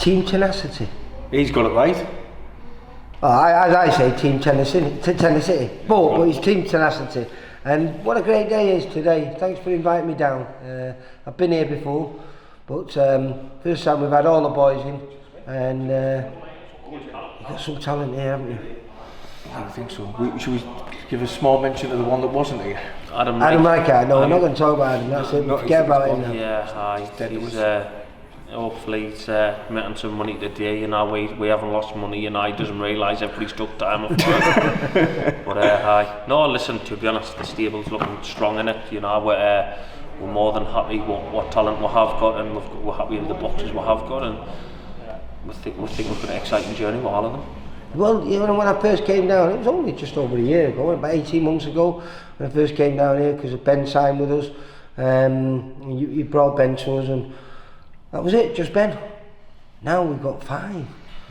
Team Tenacity. He's got it right. Oh, as I say, Team Tenacity. But it's Team Tenacity. And what a great day it is today. Thanks for inviting me down. I've been here before, but first time we've had all the boys in, and you've got some talent here, haven't you? I think so. Should we give a small mention to the one that wasn't here? Adam Reichert. No, we're not going to talk about him. That's it. Forget about him now. Yeah, hopefully he's making some money today. You know, we haven't lost money. You know, he doesn't realise everybody's took time off work. But no, listen. To be honest, the stable's looking strong in it. You know, we're more than happy what talent we have got, and we're happy with the boxes we have got, and we think we've got an exciting journey with all of them. Well, you know, when I first came down, it was only just over a year ago, about 18 months ago, when I first came down here, because Ben signed with us. You brought Ben to us, and that was it, just Ben. Now we've got 5.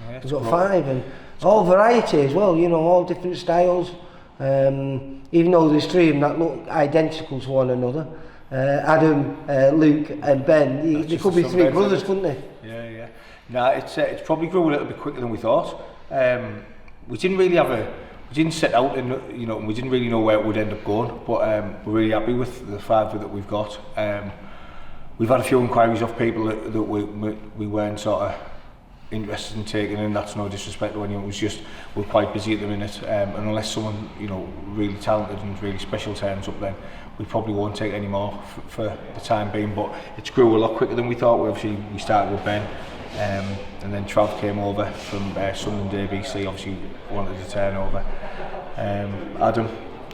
Yeah, we've got 5, and all variety as well, you know, all different styles. Even though there's 3 of them that look identical to one another. Adam, Luke and Ben, they could be 3 brothers, couldn't they? Yeah. No, it's probably grew a little bit quicker than we thought. We didn't set out, and you know, we didn't really know where it would end up going, but we're really happy with the 5 that we've got. We've had a few inquiries off people that we weren't sort of interested in taking, and that's no disrespect to anyone. It was just we're quite busy at the minute, and unless someone, you know, really talented and really special turns up, then we probably won't take any more for the time being. But it's grew a lot quicker than we thought. We started with Ben. And then Trav came over from Sunderland ABC, obviously wanted to turn over. Adam,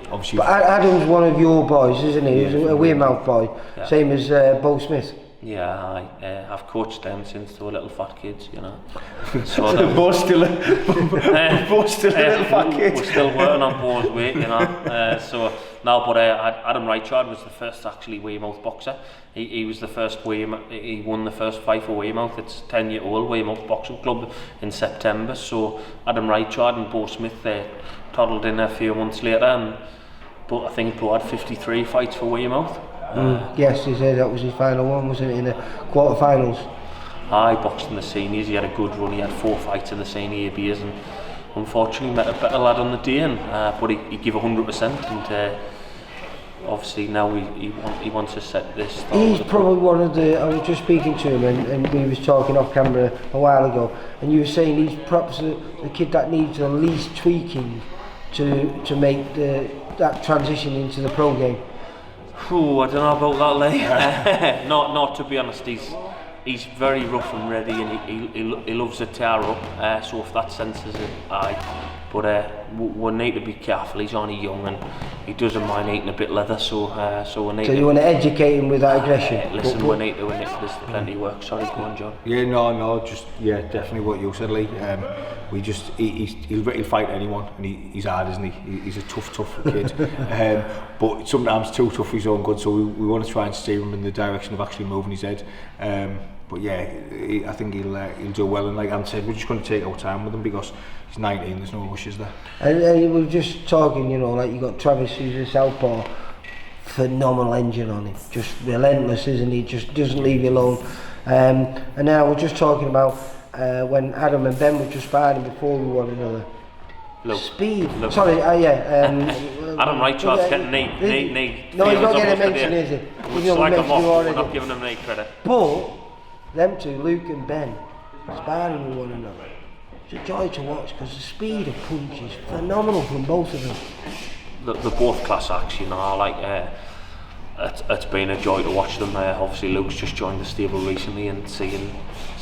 obviously. But Adam's one of your boys, isn't he? He's a Weymouth boy, same as Bo Smith. Yeah, I've coached them since they were little fat kids, you know. So both still little fat kids. We're still working on Bo's weight, you know. But Adam Reichard was the first actually Weymouth boxer. He was the first he won the first fight for Weymouth. It's 10-year-old Weymouth Boxing Club in September. So Adam Reichard and Bo Smith, they toddled in a few months later, but I think Bo had 53 fights for Weymouth. Yes, he said that was his final one, wasn't it, in the quarterfinals? He boxed in the seniors. He had a good run. He had 4 fights in the senior years, and unfortunately met a better lad on the day. But he gave 100%, and obviously now he wants to set this. He's probably one of the. I was just speaking to him, and we was talking off camera a while ago, and you were saying he's perhaps the kid that needs the least tweaking to make that transition into the pro game. I don't know about that, Lee. Not to be honest, he's very rough and ready, and he loves to tear up. So if that senses it, aye. But we need to be careful. He's only young, and he doesn't mind eating a bit of leather. So we need. So you want to educate him with that aggression? Listen, we need to. There's plenty of work. Sorry, go on, John. Yeah, no, just definitely what you said, Lee. He'll fight anyone, and he's hard, isn't he? He's a tough kid. But sometimes too tough for his own good. So we want to try and steer him in the direction of actually moving his head. But yeah, I think he'll do well. And like Anne said, we're just going to take our time with him because he's 19. There's no rushes there. And we were just talking, you know, like you got Travis, who's a southpaw, phenomenal engine on him, just relentless, isn't he? Just doesn't leave you alone. And now we're just talking about when Adam and Ben were just fighting before we one another. Speed. Sorry, Adam Reichard's getting knee. No, he's not getting mentioned, is he? We're not giving him any credit. But them two, Luke and Ben, sparring with one another. It's a joy to watch because the speed of punch is phenomenal from both of them. They're both class acts, you know. Like it's been a joy to watch them. Obviously, Luke's just joined the stable recently, and seeing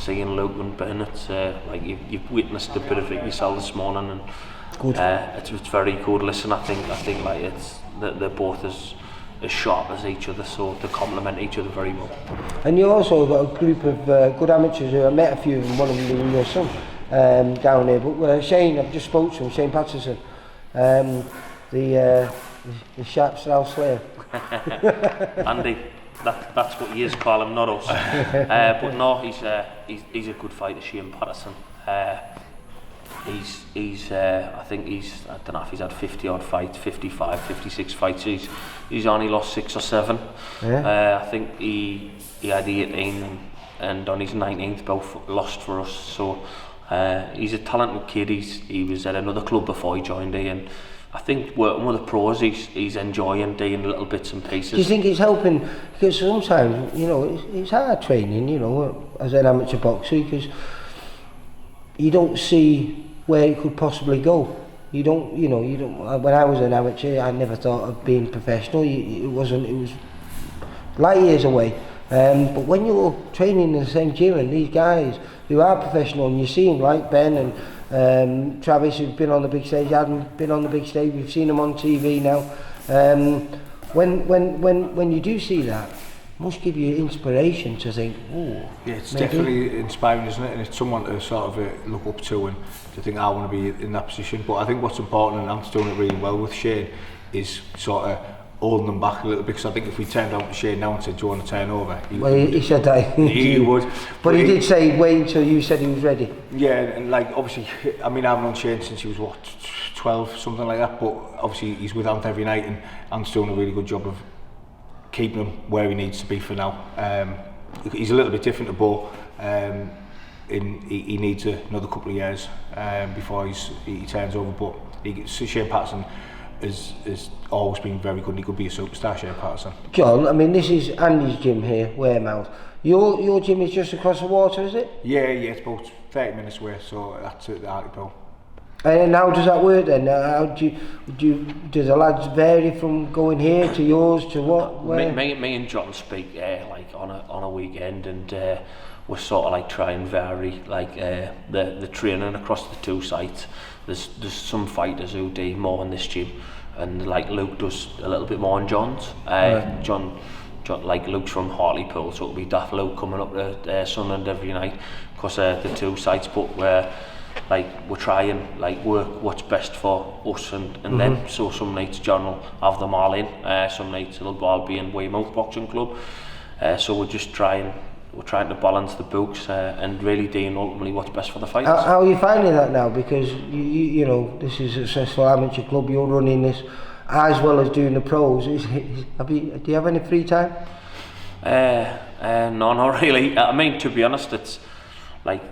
Luke and Ben, it's like you've witnessed a bit of it yourself this morning, and good. It's very good. Listen, I think like they're both as sharp as each other, so they complement each other very well. And you also got a group of good amateurs who I met a few of them, one of them being your son, down here. But Shane, I've just spoke to him, Shane Patterson, the sharp style slayer. Andy, that's what you call him, not us. But no, he's a good fighter, Shane Patterson. I think I don't know if he's had 50 odd fights, 55, 56 fights. He's only lost 6 or 7. Yeah. I think he had 18 and on his 19th bout lost for us. So he's a talented kid. He was at another club before he joined here, and I think working with the pros, he's enjoying doing little bits and pieces. Do you think it's helping? Because sometimes, you know, it's hard training, you know, as an amateur boxer, because you don't see where it could possibly go. You don't. When I was an amateur, I never thought of being professional. It was light years away. But when you're training in the same gym and these guys who are professional, and you see them like Ben and Travis, who've been on the big stage, Adam been on the big stage, we've seen them on TV now. When you do see that, it must give you inspiration to think, oh, yeah, it's maybe. definitely inspiring, isn't it? And it's someone to sort of look up to and to think I want to be in that position. But I think what's important, and Ant's doing it really well with Shane, is sort of holding them back a little bit, because I think if we turned out to Shane now and said, do you want to turn over? He said that. He would. But he did say wait until you said he was ready. Yeah, and like obviously, I mean, I've known Shane since he was 12, something like that, but obviously he's with Ant every night, and Ant's doing a really good job of keeping him where he needs to be for now. He's a little bit different to Bo. He needs another couple of years before he turns over, but Shane Patterson has always been very good, and he could be a superstar, Shane Patterson. John, I mean, this is Andy's gym here, Wearmouth. Your gym is just across the water, is it? Yeah, it's about 30 minutes away, so that's at the Hartlepool. And how does that work then? How do the lads vary from going here to yours to what? Me and John speak like on a weekend, and we sort of like try and vary like the training across the two sites. There's some fighters who do more in this gym, and like Luke does a little bit more in John's. Right. John, like Luke's from Hartlepool, so it'll be Daft Luke coming up to Sunderland every night, because the two sites, but we're trying like work what's best for us and them. So some nights John will have them all in, some nights it'll all be in Weymouth Boxing Club. So we're trying to balance the books and really doing ultimately what's best for the fighters. How are you finding that now? Because you know, this is a successful amateur club, you're running this as well as doing the pros. Do you have any free time? No, not really. I mean, to be honest, it's like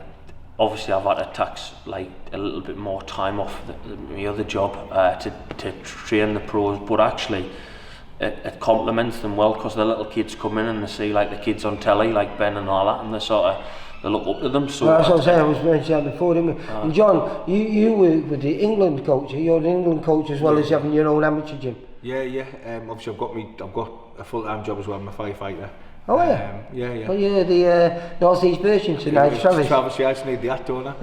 obviously I've had to tax like a little bit more time off my other job to train the pros, but actually it complements them well, because the little kids come in and they see like the kids on telly, like Ben and all that, and they look up to them. So well, that's what I'm saying. I was mentioning that before, didn't we? And John, you work with the England coach. You're an England coach as well as having your own amateur gym. Yeah. Obviously, I've got a full-time job as well. I'm a firefighter. Oh yeah. Yeah. Well, you're the North East version tonight, Travis. Travis, yeah, I just need the hat, don't I?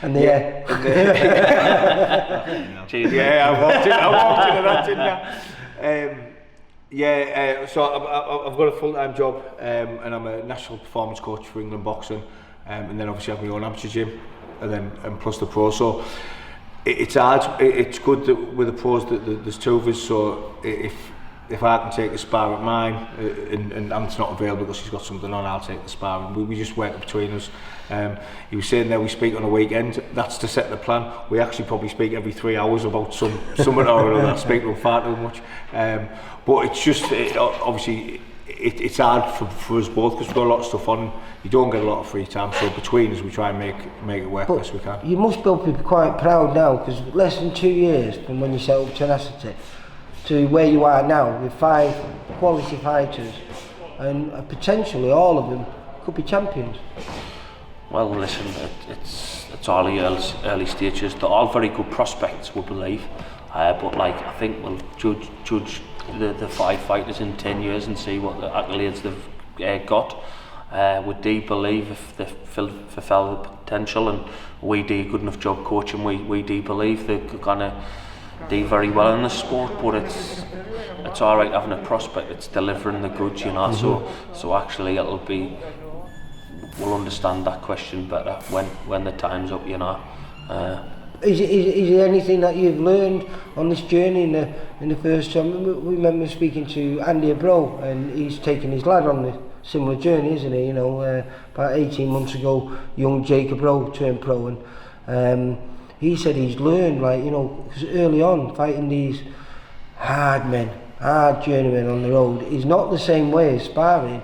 And the yeah, I walked into that, didn't I? So I've got a full-time job, and I'm a national performance coach for England boxing, and then obviously I have my own amateur gym, and plus the pro. So it's hard. It's good that with the pros that there's two of us. So if I can take a spar at mine, and Ant's not available because he's got something on, I'll take the spar, and we just work between us. He was saying there we speak on a weekend. That's to set the plan. We actually probably speak every 3 hours about something or another. I speak to him far too much. But it's just obviously it's hard for us both, because we've got a lot of stuff on. You don't get a lot of free time, so between us we try and make it work best we can. You must be quite proud now, because less than 2 years from when you set up Tenacity to where you are now, with 5 quality fighters, and potentially all of them could be champions. Well, listen, it's all the early stages. They're all very good prospects, we believe. But like, I think we'll judge the 5 fighters in 10 years and see what the accolades they've got. We do believe if they fulfill the potential, and we do a good enough job coaching, we do believe they're gonna do very well in the sport. But it's all right having a prospect. It's delivering the goods, you know. So actually, we'll understand that question better when the time's up, you know. Is there anything that you've learned on this journey in the first time? We remember speaking to Andy Bro, and he's taken his lad on the similar journey, isn't he? You know, about 18 months ago, young Jacob Rowe turned pro, and he said he's learned, like, you know, because early on fighting these hard journeymen on the road is not the same way as sparring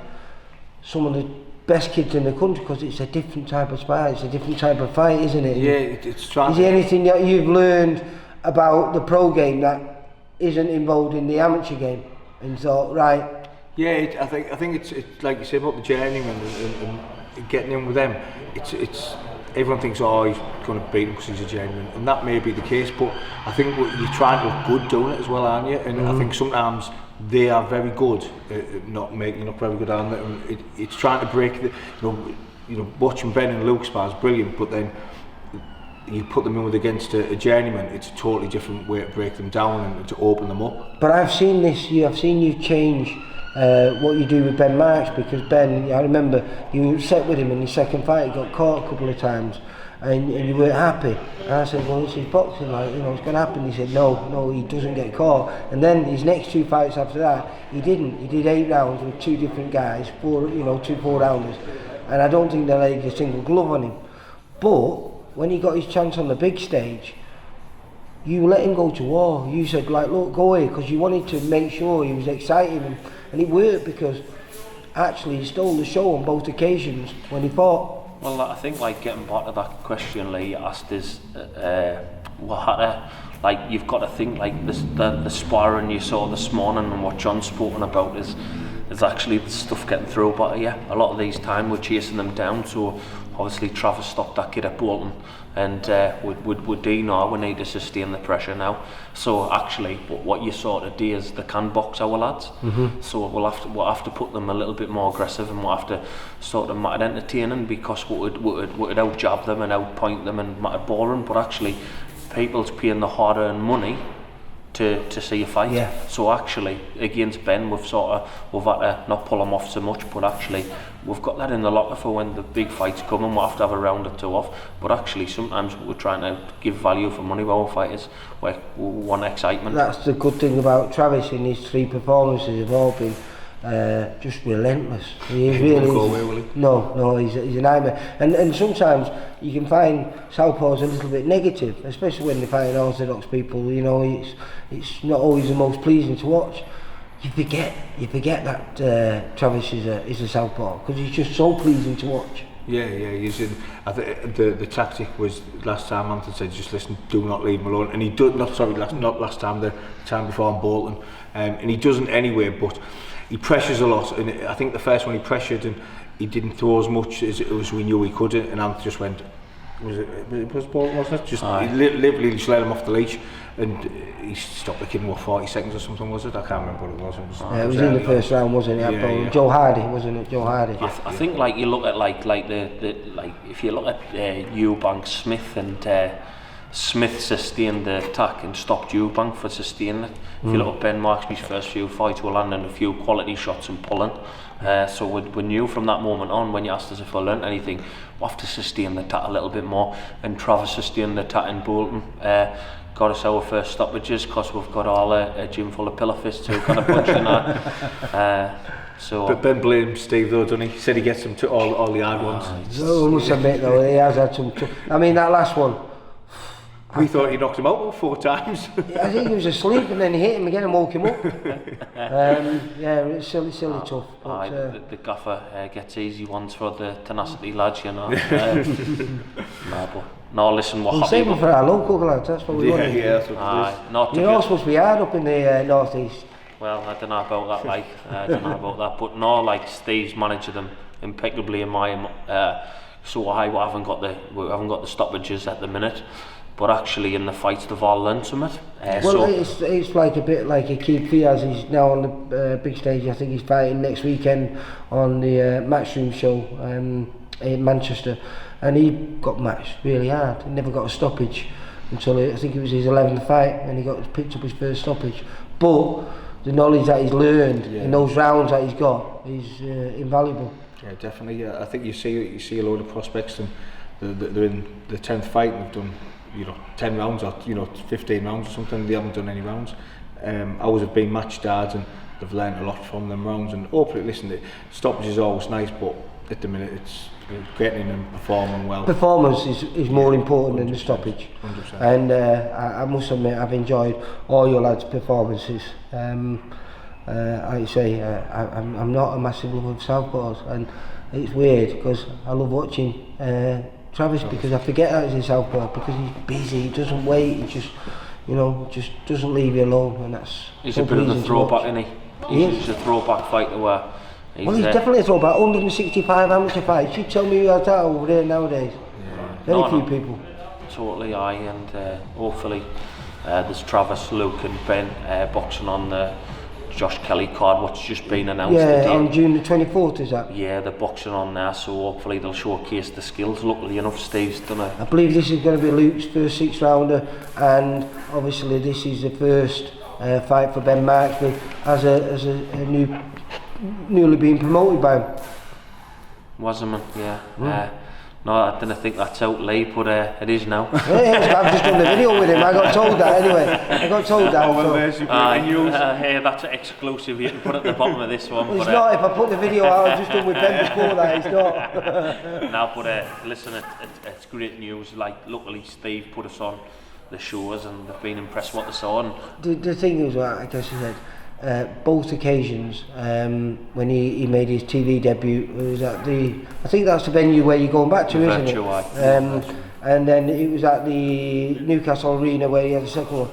some of the best kids in the country because it's a different type of sport, it's a different type of fight, isn't it? Yeah, it's trying. Is there anything that you've learned about the pro game that isn't involved in the amateur game and thought, right? Yeah, I think it's like you say about the journeyman and getting in with them. It's everyone thinks, oh, he's going to beat him because he's a journeyman, and that may be the case. But I think you're trying to look good doing it as well, aren't you? And I think sometimes they are very good at not making look very good, aren't they? And it's trying to break the, you know, watching Ben and Luke spar is brilliant, but then you put them in with against a journeyman, it's a totally different way to break them down and to open them up. But I've seen you change what you do with Ben Marks, because Ben, I remember you were upset with him in his second fight. He got caught a couple of times and you weren't happy, and I said, well, this is boxing, like, you know, it's going to happen. He said, no, he doesn't get caught. And then his next 2 fights after that, he did 8 rounds with 2 different guys, 2 4-rounders, and I don't think they laid a single glove on him. But when he got his chance on the big stage, you let him go to war. You said, like, look, go away, because you wanted to make sure he was exciting, and it worked, because actually he stole the show on both occasions when he fought. Well, I think, like, getting back to that question Lee asked is, like, you've got to think, like, the sparring you saw this morning and what John's spoken about is actually the stuff getting through. But yeah, a lot of these time we're chasing them down. So obviously Travis stopped that kid at Bolton, and with Dean now we need to sustain the pressure now. So actually what you saw today is they can box our lads. So we'll have to put them a little bit more aggressive, and we'll have to sort of make it entertaining, because we would out jab them and out point them and make it boring. But actually people's paying the hard earned money to see a fight. Yeah. So actually against Ben we've had to not pull him off so much, but actually we've got that in the locker for when the big fights come, and we'll have to have a round or 2 off. But actually sometimes we're trying to give value for money with our fighters, we want excitement. That's the good thing about Travis. In his 3 performances have all been just relentless. He really go away, will he? No, he's a nightmare. And sometimes you can find southpaws a little bit negative, especially when they're fighting orthodox people. You know, it's not always the most pleasing to watch. You forget that Travis is a southpaw, because he's just so pleasing to watch. Yeah, he's in. I think the tactic was last time Anthony said, just listen, do not leave him alone, and he did not last time, the time before in Bolton, and he doesn't anyway, but he pressures a lot, and I think the first one he pressured and he didn't throw as much as we knew he could, and Anthony just went, was Bolton, wasn't it? Just he literally just let him off the leash, and he stopped the kid in 40 seconds or something, was it? I can't remember what it was. It was in the first round, wasn't it? Yeah. Joe Hardy, wasn't it? Joe Hardy. I think, like, you look at like if you look at Eubank Smith, and Smith sustained the attack and stopped Eubank for sustaining it. If you look at Ben Marksby's first few fights, we're landing a few quality shots and pulling. So we knew from that moment on, when you asked us if we learnt anything, we'll have to sustain the attack a little bit more. And Travis sustained the attack in Bolton. Got us our first stoppages, because we've got all a gym full of pillar fists who kind of punch in that. But Ben blames Steve though, doesn't he? He said he gets them to all the hard ones. I must admit though, he has had some. I mean, that last one. We thought he knocked him out 4 times. I think he was asleep, and then he hit him again and woke him up. Yeah, it's silly tough. But, the gaffer gets easy ones for the Tenacity lads, you know. No, listen, what happened? Same for our local lads, that's what we want. Yeah, that's what it is. You're all supposed to be hard up in the north east. Well, I don't know about that, I don't know about that, but no, like, Steve's managed them impeccably in my so we haven't got the stoppages at the minute. But actually in the fights they've all learned from it. It's like a bit like a Keith Fiaz. He's now on the big stage. I think he's fighting next weekend on the Matchroom show in Manchester, and he got matched really hard. He never got a stoppage until I think it was his 11th fight, and he picked up his first stoppage. But the knowledge that he's learned in those rounds that he's got is invaluable. Yeah, definitely. Yeah, I think you see a load of prospects, and they're in the 10th fight and they've done 10 rounds or 15 rounds or something. They haven't done any rounds. Ours have been match darts, and they've learned a lot from them rounds, and hopefully, listen, the stoppage is always nice, but at the minute it's getting in and performing well. Performance is more important than the stoppage. 100%. And I must admit, I've enjoyed all your lads' performances. like I say, I'm not a massive lover of southpaws, and it's weird because I love watching Travis because I forget that he's a southpaw because he's busy, he doesn't wait, he just, you know, just doesn't leave you alone, and that's He's so a bit of a pleasing to throwback, watch. isn't he? He's a throwback fighter where Well, he's definitely a throwback. 165 amateur fights. You tell me who has that over there nowadays. Very few people. Totally, and hopefully there's Travis, Luke and Ben boxing on the Josh Kelly card, what's just been announced today. On June the 24th, is that? Yeah, they're boxing on there, so hopefully they'll showcase the skills. Luckily enough, Steve's done I believe this is going to be Luke's first 6-rounder, and obviously this is the first fight for Ben Marksby as a newly being promoted by him. Wasserman, yeah. No, I didn't think that's out late, but it is now. Yeah, I've just done the video with him. I got told that anyway. I got told that. Hey, that's an exclusive. You can put at the bottom of this one. Well, it's not. If I put the video out, I've just done with Ben before that. It's not. No, but listen, it's great news. Like, luckily Steve put us on the shows, and they've been impressed what they saw. And the thing is, I guess he said. Both occasions when he made his TV debut was at I think that's the venue where you're going back to, isn't it? And then it was at the Newcastle Arena where he had the second one.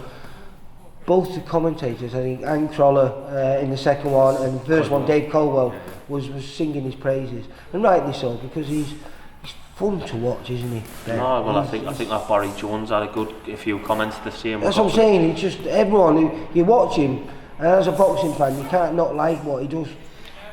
Both the commentators, I think Anne Croller in the second one and the first one, Dave Colwell, was singing his praises, and rightly so, because he's fun to watch, isn't he? No, well, I think that Barry Jones had a few comments the same. That's what I'm saying. It's just everyone you watch him. And as a boxing fan, you can't not like what he does. You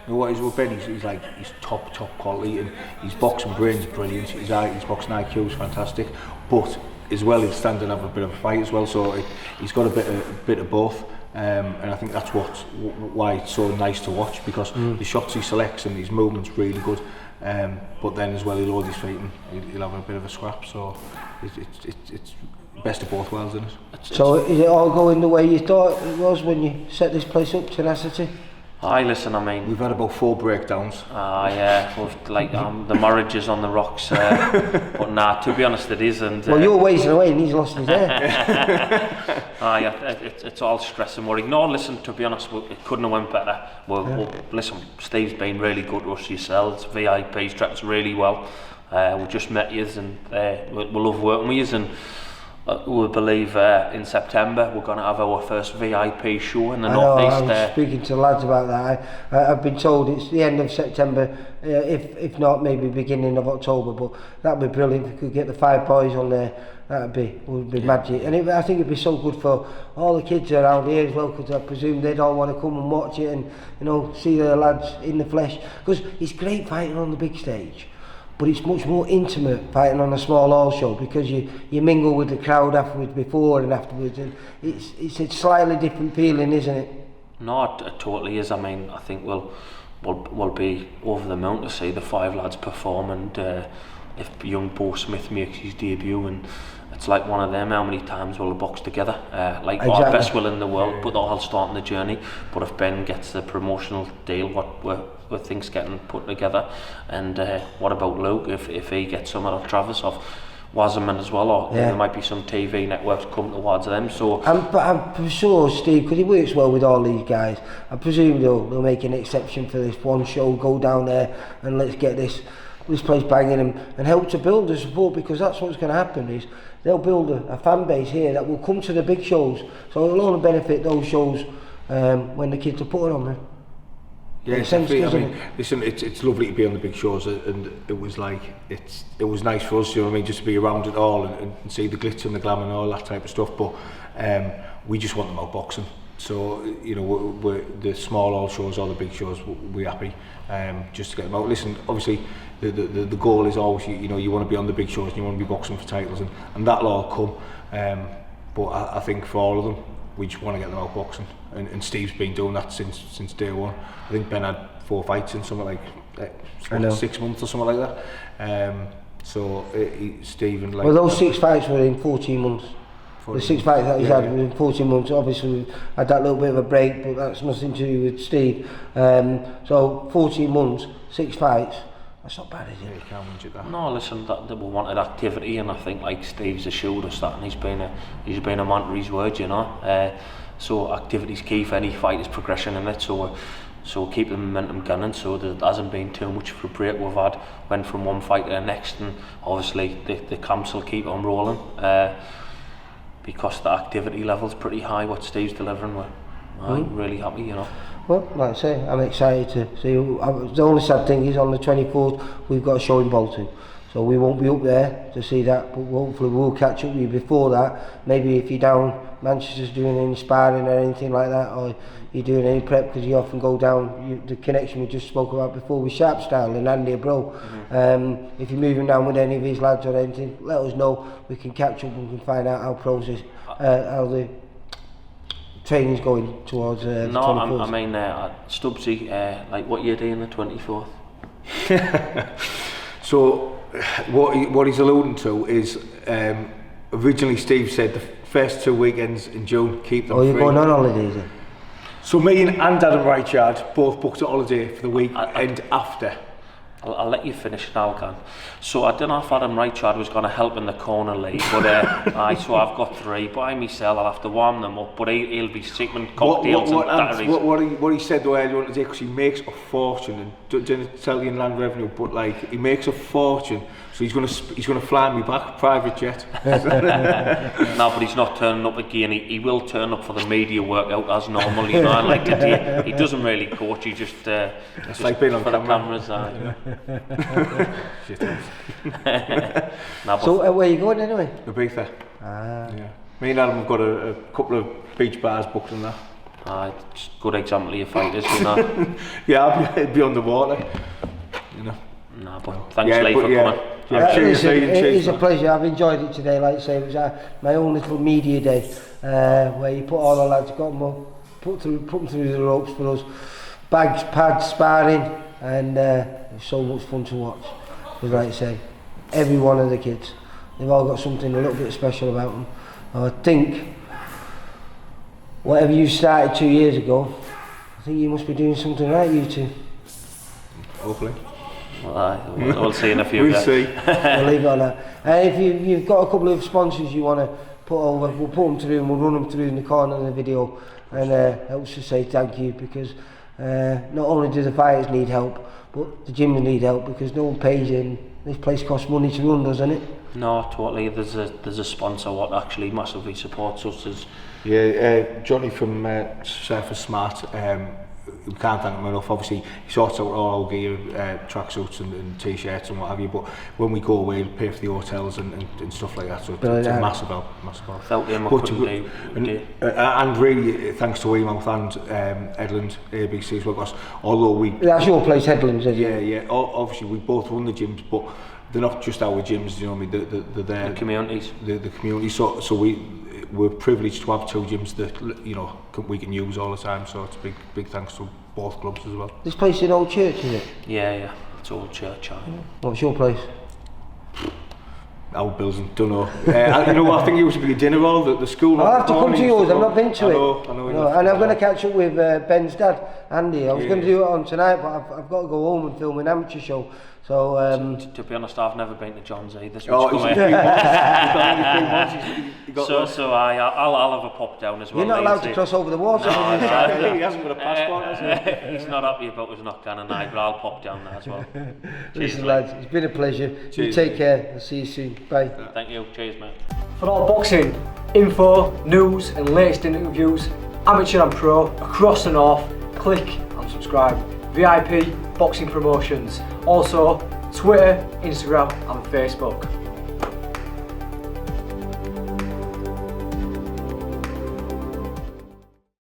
know what he's with Ben? He's like, he's top quality, and his boxing brain's brilliant. His boxing IQ is fantastic, but as well he'll stand and have a bit of a fight as well. So he's got a bit of both, and I think that's why it's so nice to watch, because the shots he selects and his movement's really good. But then as well he'll load his feet and he'll have a bit of a scrap. So it's best of both worlds, isn't it? So is it all going the way you thought it was when you set this place up, Tenacity? Aye, listen, I mean, we've had about 4 breakdowns. Yeah, we've, like the marriage is on the rocks, but nah, to be honest, it isn't. Well, you're wasting away and he's lost his hair. Yeah, it's all stress and worry. No, listen, to be honest, it couldn't have went better. Listen, Steve's been really good to us, yourselves, VIP's treated us really well. We just met yous, and we love working with yous, and we believe in September we're going to have our first VIP show in the northeast. I was speaking to the lads about that. I've been told it's the end of September, if not maybe beginning of October, but that'd be brilliant if we could get the 5 boys on there. Would be magic, and I think it'd be so good for all the kids around here as well, because I presume they'd all want to come and watch it and, you know, see the lads in the flesh, because it's great fighting on the big stage. But it's much more intimate fighting on a small hall show, because you mingle with the crowd afterwards, before and afterwards, and it's a slightly different feeling, isn't it? No, it totally is. I mean, I think we'll be over the moon to see the 5 lads perform, and if young Bo Smith makes his debut, and it's like one of them, how many times will they box together? Exactly. Our best will in the world, but they're all starting the journey. But if Ben gets the promotional deal, what we're things getting put together, and what about Luke, if he gets some out of Travis, off Wasserman as well, or there might be some TV networks come towards them. So I'm sure Steve, because he works well with all these guys, I presume they'll make an exception for this one show, go down there and let's get this place banging, and help to build the support, because that's what's going to happen, is they'll build a fan base here that will come to the big shows, so it'll only benefit those shows when the kids are putting on there. Yeah, exactly. I mean, listen, it's lovely to be on the big shows, and it was nice for us, you know what I mean, just to be around it all and see the glitz and the glamour and all that type of stuff. But we just want them out boxing. So, you know, we're the small hall shows or the big shows, we're happy just to get them out. Listen, obviously the goal is always, you know, you want to be on the big shows and you want to be boxing for titles, and that'll all come. But I think for all of them, we just want to get them out boxing, and Steve's been doing that since day one. I think Ben had 4 fights in something like 6 months or something like that. So Steve, like, well, those 6 fights were in 14 months. The 6 fights that he's had in 14 months, obviously had that little bit of a break, but that's nothing to do with Steve. So 14 months, 6 fights, that's not bad, is it? You can't win it that. No, listen, that we wanted activity, and I think like Steve's assured us that, and he's been a man to his word, you know. So activity's key for any fighter's progression in it. So we'll keep the momentum gunning. So there hasn't been too much of a break. Went from one fight to the next, and obviously the camps will keep on rolling because the activity level's pretty high. What Steve's delivering, I'm really happy, you know. Well, like I say, I'm excited to see. The only sad thing is on the 24th we've got a show in Bolton, so we won't be up there to see that, but hopefully we'll catch up with you before that. Maybe if you're down Manchester's doing any sparring or anything like that, or you're doing any prep, because you often go down the connection we just spoke about before with Sharpstyle and Andy Bro. If you're moving down with any of these lads or anything, let us know. We can catch up and we can find out how how the training's going towards the 24th. I mean, Stubbsy, like what you're doing the 24th? So what he's alluding to is originally Steve said the first 2 weekends in June, keep them free. You're going on holidays then? So me and Adam Reichard both booked a holiday for the weekend after. I'll let you finish now, Gan. So I don't know if Adam Reichard was going to help in the corner league, but so I've got 3 by myself. I'll have to warm them up, but he'll be sipping cocktails and batteries. What he said though earlier on today, because he makes a fortune, and didn't tell you in land revenue, but like he makes a fortune, so he's gonna fly me back private jet. No, but he's not turning up again. He will turn up for the media workout as normal, you know. Like today, he doesn't really coach. He just it's like being on for camera. The cameras. So where are you going anyway? Ibiza. Yeah. Me and Adam have got a couple of beach bars booked in that. It's a good example of your fighters, you know. Yeah, I'd be on the water, you know. No, but thanks, Lee, for coming. It's a pleasure. I've enjoyed it today. Like I say, it was my own little media day where you put all the lads, got them up, put them through the ropes for us, bags, pads, sparring, and it's so much fun to watch. Because like I say, every one of the kids, they've all got something a little bit special about them. I think whatever you started 2 years ago, I think you must be doing something right, you two. Hopefully. Well, we'll see in a few We'll days. see. We'll leave it on that. And if you've got a couple of sponsors you want to put over, we'll put them through and we'll run them through in the corner of the video, and helps to say thank you, because not only do the fighters need help, but the gyms need help, because no one pays in. This place costs money to run, doesn't it? No, totally. There's a sponsor what actually massively supports us. Johnny from Surface Smart. We can't thank him enough. Obviously, he sorts out all our gear, tracksuits and t-shirts and what have you. But when we go away, we pay for the hotels and stuff like that. So it's a massive help. Without him, I couldn't do. And really, thanks to Weymouth and Edland ABC as well. Because although we, that's your place, Headlands, isn't it? Yeah. Obviously, we both run the gyms, but they're not just our gyms. You know what I mean? They're there. The communities. The community. So we're privileged to have 2 gyms that we can use all the time. So it's big thanks to both clubs as well. This place is an old church, is it? Yeah, it's old church. What's your place? Old building, don't know. I think it used to be a dinner hall, the school. I'll have to come to yours. I've not been to it. I know. And I'm going to catch up with Ben's dad, Andy. I was going to do it on tonight, but I've got to go home and film an amateur show. So to be honest, I've never been to John's either. I'll have a pop down as well. You're not allowed to cross over the water. No, he hasn't got a passport, has he? He's not happy about us not going tonight, but I'll pop down there as well. Listen, lads, it's been a pleasure. Cheers, you take care. I'll see you soon. Bye. Thank you. Cheers, mate. For all boxing info, news and latest interviews, amateur and pro, across the north, click and subscribe. VIP Boxing Promotions. Also, Twitter, Instagram and Facebook.